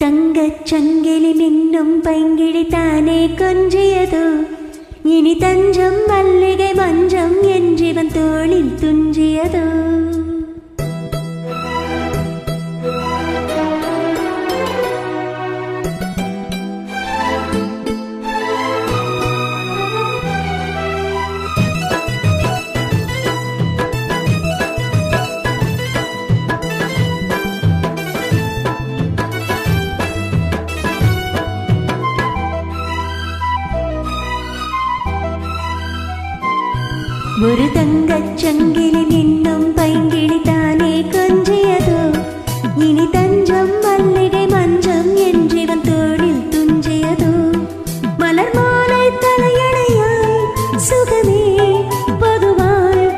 தங்கச் சங்கிலி மின்னும் பைங்கிழி தானே கொஞ்சியதோ, இனி தஞ்சம் மல்லிகை மஞ்சம் என்றிவன் தோளில் துஞ்சியதோ. ஒரு தங்கச் சங்கிலி மின்னும் பைங்கிழி தானே கொஞ்சியதோ, இனி தஞ்சம் மல்லிகை மஞ்சம் என்றிவன் தோளில் துஞ்சியதோ. மலர் மாலை தலையணையாய் சுகமே பொதுவாய்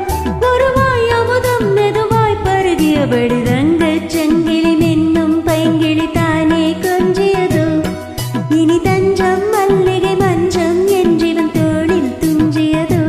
ஒருவாய் அமுதம் மெதுவாய் பருகியபடி தங்கச் சங்கிலி மின்னும் பைங்கிழி தானே கொஞ்சியதோ, இனி தஞ்சம் மல்லிகை மஞ்சம் என்றிவன் தோளில் துஞ்சியதோ.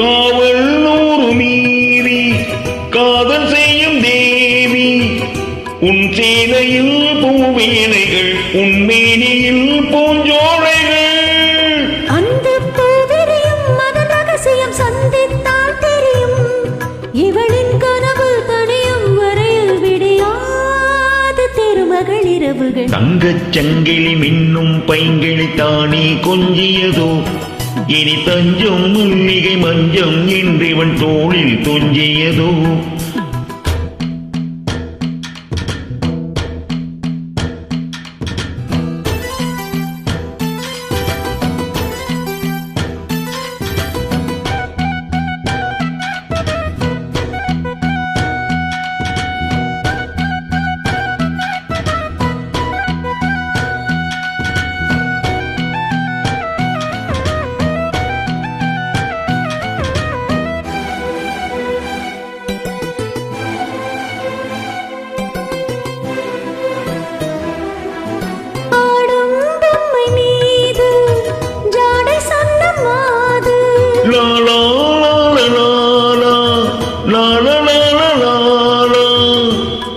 காவல் நூறு மீறி காதல் செய்யும் தேவி, உன் சேலையில் பூவேலைகள் உன் மேனியில் பூஞ்சோலைகள். அந்த பூவிரியும் மதன் ரகசியம் சந்தித்தால் தெரியும், இவளின் கனவு தனியும் வரையில் விடியாது திருமகள் இரவுகள். தங்கச் சங்கிலி மின்னும் பைங்கிழி தானே கொஞ்சியதோ, இனி தஞ்சம் மல்லிகை மஞ்சம் என்றிவன் தோளில் துஞ்சியதோ.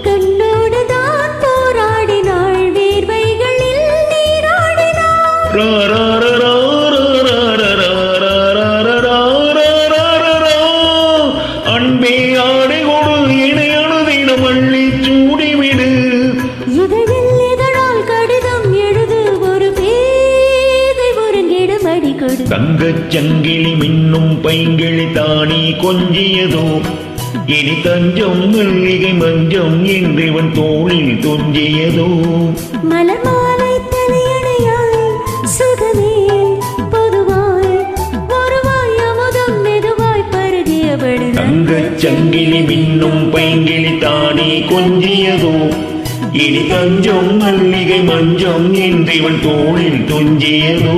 கண்ணோடுதான் போராடினாள் வேர்வைகளில் நீராடினாள். அன்பே ஆடை கொடு இணையணு தினம் அள்ளி சூடிவிடு. இதழில் இதழால் கடிதம் எழுது ஒரு பேதை ஒருங்கிடம் அடி கொடு. தங்கச் சங்கிலி மின்னும் பைங்கிழி தானே கொஞ்சியதோ, இனி தஞ்சம் மல்லிகை மஞ்சம் என்றிவன் தோளில் துஞ்சியதோ. மலர் மாலை தலையணையாய் சுகமே பொதுவாய் ஒருவாய் அமுதம் மெதுவாய் பருகியபடி தங்கச் சங்கிலி மின்னும் பைங்கிழி தானே கொஞ்சியதோ, இனி தஞ்சம் மல்லிகை மஞ்சம் என்றிவன் தோளில் துஞ்சியதோ.